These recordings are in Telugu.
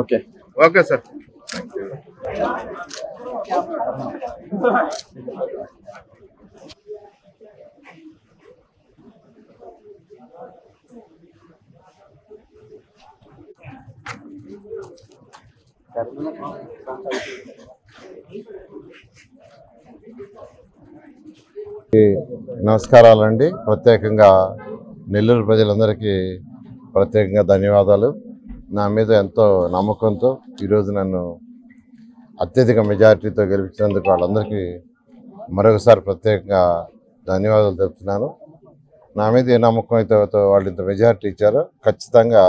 Okay okay sir. నమస్కారాలండి. ప్రత్యేకంగా నెల్లూరు ప్రజలందరికీ ప్రత్యేకంగా ధన్యవాదాలు. నా మీద ఎంతో నమ్మకంతో ఈరోజు నన్ను అత్యధిక మెజారిటీతో గెలిపించినందుకు వాళ్ళందరికీ మరొకసారి ప్రత్యేకంగా ధన్యవాదాలు తెలుపుతున్నాను. నా మీద ఏ నమ్మకం అయితే వాళ్ళు ఇంత మెజారిటీ ఇచ్చారో ఖచ్చితంగా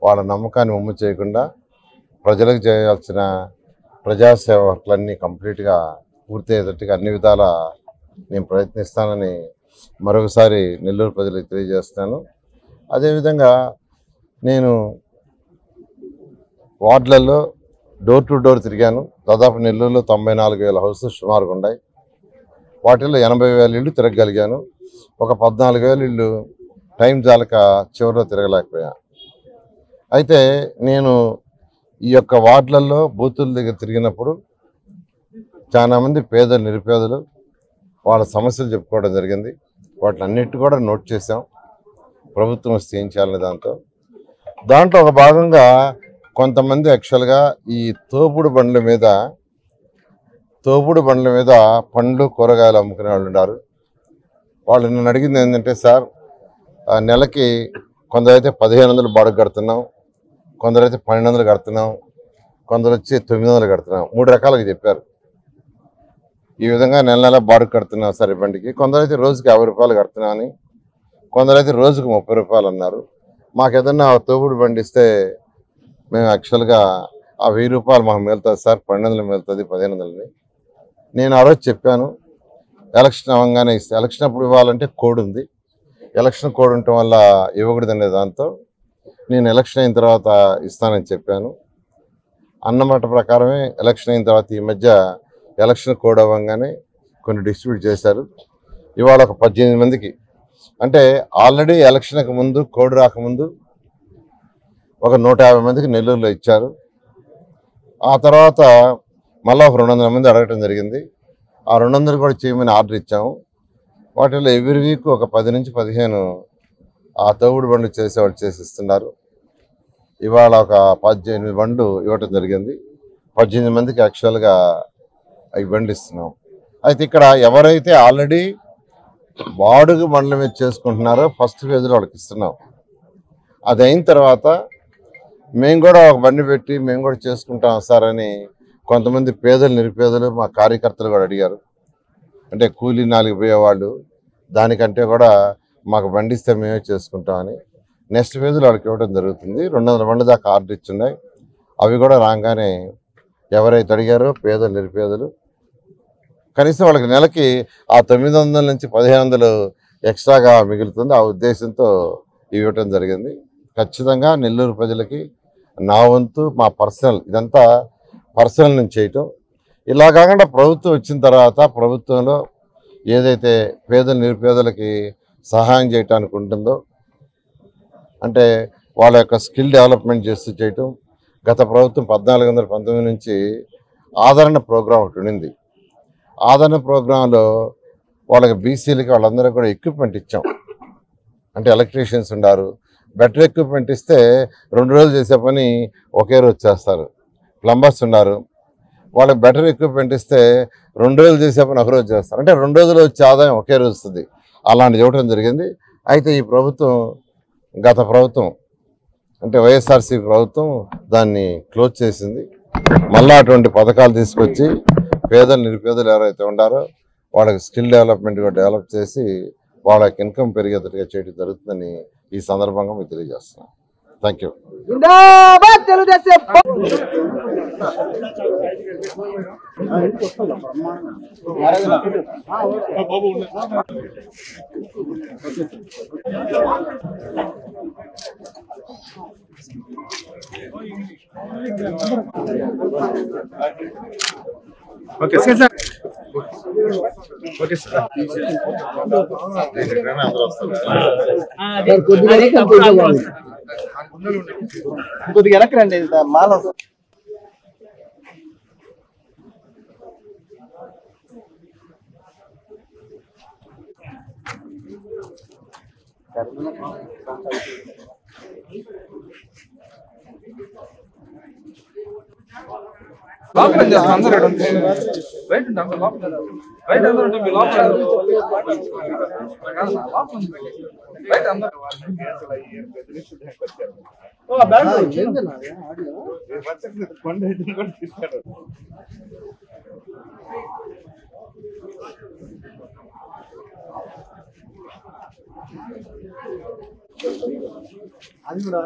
వాళ్ళ నమ్మకాన్ని ఒమ్ము చేయకుండా ప్రజలకు చేయాల్సిన ప్రజాసేవ వర్క్లన్నీ కంప్లీట్గా పూర్తయ్యేటట్టుగా అన్ని విధాల నేను ప్రయత్నిస్తానని మరొకసారి నెల్లూరు ప్రజలకు తెలియజేస్తున్నాను. అదేవిధంగా నేను వార్డులలో డోర్ టు డోర్ తిరిగాను. దాదాపు నెల్లూరులో 94,000 హౌసెస్ సుమారుగా ఉన్నాయి. వాటిల్లో 80,000 ఇళ్ళు తిరగగలిగాను. ఒక 14,000 ఇళ్ళు టైం జాలక చివరిలో తిరగలేకపోయా. అయితే నేను ఈ యొక్క వార్డులలో బూతుల దగ్గర తిరిగినప్పుడు చాలామంది పేదలు నిరుపేదలు వాళ్ళ సమస్యలు చెప్పుకోవడం జరిగింది. వాటిని అన్నిటి కూడా నోట్ చేసాం. ప్రభుత్వం వస్తే ఏం చేయాలనే దాంట్లో ఒక భాగంగా కొంతమంది యాక్చువల్గా ఈ తోపుడు బండ్ల మీద పండ్లు కూరగాయలు అమ్ముకునే వాళ్ళు ఉన్నారు. వాళ్ళు నన్ను అడిగింది ఏంటంటే, సార్ నెలకి కొందరైతే 1,500 బాడుగ కడుతున్నాం, కొందరైతే 1,200 కడుతున్నాం, కొందరు వచ్చి 900 కడుతున్నాం. 3 రకాలుగా చెప్పారు. ఈ విధంగా నెల బాడుగ కడుతున్నాం సార్ ఈ బండికి. కొందరైతే రోజుకి 50 రూపాయలు కడుతున్నాం అని, కొందరైతే రోజుకు 30 రూపాయలు అన్నారు. మాకు ఏదన్నా తోపుడు బండి ఇస్తే మేము యాక్చువల్గా ఆ 1000 రూపాయలు మాకు మిగులుతుంది సార్, 1,200 మిగులుతుంది, 1,500. నేను ఆ రోజు చెప్పాను, ఎలక్షన్ అవ్వగానే ఇస్తే, ఎలక్షన్ అప్పుడు ఇవ్వాలంటే కోడ్ ఉంది, ఎలక్షన్ కోడ్ ఉండటం వల్ల ఇవ్వకూడదు అనే దాంతో నేను ఎలక్షన్ అయిన తర్వాత ఇస్తానని చెప్పాను. అన్నమాట ప్రకారమే ఎలక్షన్ అయిన తర్వాత ఈ మధ్య ఎలక్షన్ కోడ్ అవ్వగానే కొన్ని డిస్ట్రిబ్యూట్ చేశారు. ఇవాళ ఒక 18 మందికి, అంటే ఆల్రెడీ ఎలక్షన్కి ముందు కోడ్ రాకముందు ఒక 150 మందికి నెల్లూరులో ఇచ్చారు. ఆ తర్వాత మళ్ళీ ఒక 200 మంది అడగటం జరిగింది. ఆ 200 కూడా చేయమని ఆర్డర్ ఇచ్చాము. వాటిలో ఎవ్రీ వీక్ ఒక 10 నుంచి 15 ఆ తోపుడు బండ్లు చేసేవాళ్ళు చేసి ఇస్తున్నారు. ఇవాళ ఒక 18 బండ్లు ఇవ్వటం జరిగింది. 18 మందికి యాక్చువల్గా ఈ బండ్లు ఇస్తున్నాం. అయితే ఇక్కడ ఎవరైతే ఆల్రెడీ బాడుగు బండ్ల మీద చేసుకుంటున్నారో ఫస్ట్ ఫేజ్లో వాళ్ళకి ఇస్తున్నాం. అది అయిన తర్వాత మేము కూడా ఒక బండి పెట్టి మేము కూడా చేసుకుంటాం సార్ అని కొంతమంది పేదలు నిరుపేదలు మా కార్యకర్తలు కూడా అడిగారు. అంటే కూలీ 4 పోయేవాళ్ళు, దానికంటే కూడా మాకు బండి ఇస్తే మేమే చేసుకుంటామని నెక్స్ట్ ఫేజ్లో వాళ్ళకి ఇవ్వడం జరుగుతుంది. 200 బండ్ల దాకా ఆర్డర్ ఇచ్చున్నాయి. అవి కూడా రాగానే ఎవరైతే అడిగారో పేదలు నిరుపేదలు కనీసం వాళ్ళకి నెలకి ఆ 900 నుంచి 1,500 ఎక్స్ట్రాగా మిగులుతుంది. ఆ ఉద్దేశంతో ఇవ్వటం జరిగింది. ఖచ్చితంగా నెల్లూరు ప్రజలకి నా వంతు మా పర్సనల్, ఇదంతా పర్సనల్ నుంచి చేయటం. ఇలా కాకుండా ప్రభుత్వం వచ్చిన తర్వాత ప్రభుత్వంలో ఏదైతే పేదలు నిరుపేదలకి సహాయం చేయటానికి ఉంటుందో, అంటే వాళ్ళ యొక్క స్కిల్ డెవలప్మెంట్ చేస్తూ చేయటం. గత ప్రభుత్వం 1419 నుంచి ఆదరణ ప్రోగ్రాం ఒకటి ఉండింది. ఆదరణ ప్రోగ్రాంలో వాళ్ళకి బీసీలకి వాళ్ళందరూ కూడా ఎక్విప్మెంట్ ఇచ్చాం. అంటే ఎలక్ట్రీషియన్స్ ఉన్నారు, బెటర్ ఎక్విప్మెంట్ ఇస్తే 2 రోజులు చేసే పని ఒకే రోజు చేస్తారు. ప్లంబర్స్ ఉన్నారు, వాళ్ళకి బెటర్ ఎక్విప్మెంట్ ఇస్తే 2 రోజులు చేసే పని 1 రోజు చేస్తారు. అంటే 2 రోజులు వచ్చే ఆదాయం ఒకే రోజు వస్తుంది. అలాంటిది ఇవ్వటం జరిగింది. అయితే ఈ ప్రభుత్వం, గత ప్రభుత్వం అంటే వైఎస్ఆర్సీ ప్రభుత్వం దాన్ని క్లోజ్ చేసింది. మళ్ళీ అటువంటి పథకాలు తీసుకొచ్చి పేదలు నిరుపేదలు ఎవరైతే ఉన్నారో వాళ్ళకి స్కిల్ డెవలప్మెంట్ కూడా డెవలప్ చేసి వాళ్ళకి ఇన్కమ్ పెరిగేటట్టుగా చేయడం జరుగుతుందని ఈ సందర్భంగా మీకు తెలియజేస్తున్నాను. Thank you. Okay sir. Okay sir. కొద్దిగా వెనక్కి రండి మాల. లోపల చేస్తాం అందరూ బయట ఉంటాం లోపల బయట అందరూ ఉంటాం మీ లోపల బయట అందరూ అది కూడా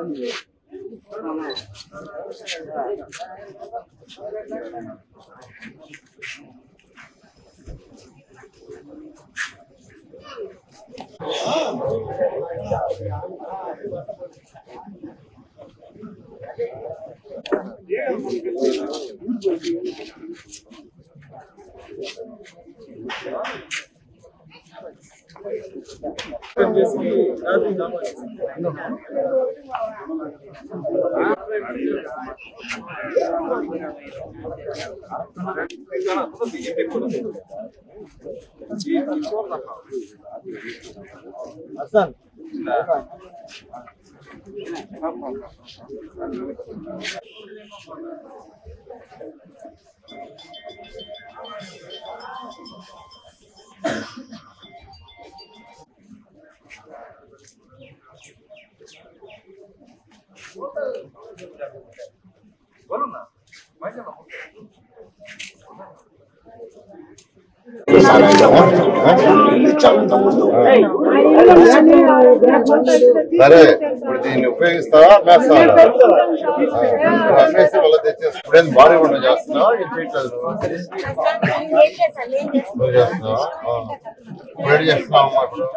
Hasan. సరే ఇప్పుడు దీన్ని ఉపయోగిస్తావా అమ్మేస్తావా? అమ్మేస్తే వాళ్ళ తెచ్చేస్తా. ఇప్పుడేం భారీ వంట చేస్తున్నావా? ఏం చేయట్లేదు నువ్వు చేస్తున్నావా? ఇప్పుడు చేస్తున్నావు అమ్మా ఇప్పుడు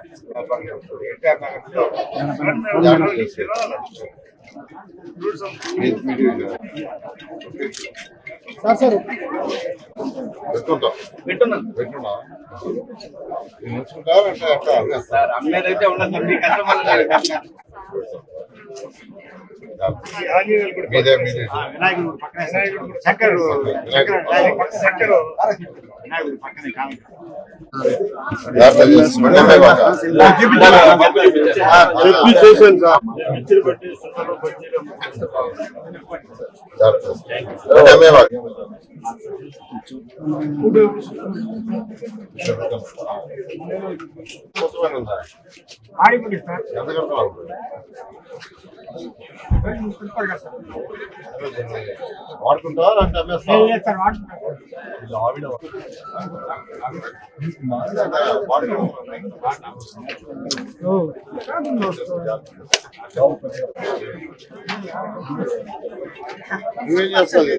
పెట్టున్నా ఉంచుకుంటారంటే అట్లా అమ్మేదైతే ఉండదు మీదే ఎంత కడతావు? వాడుకుంటావా అంటే అమ్మేస్తావా? నువ్వేం చేస్తావు?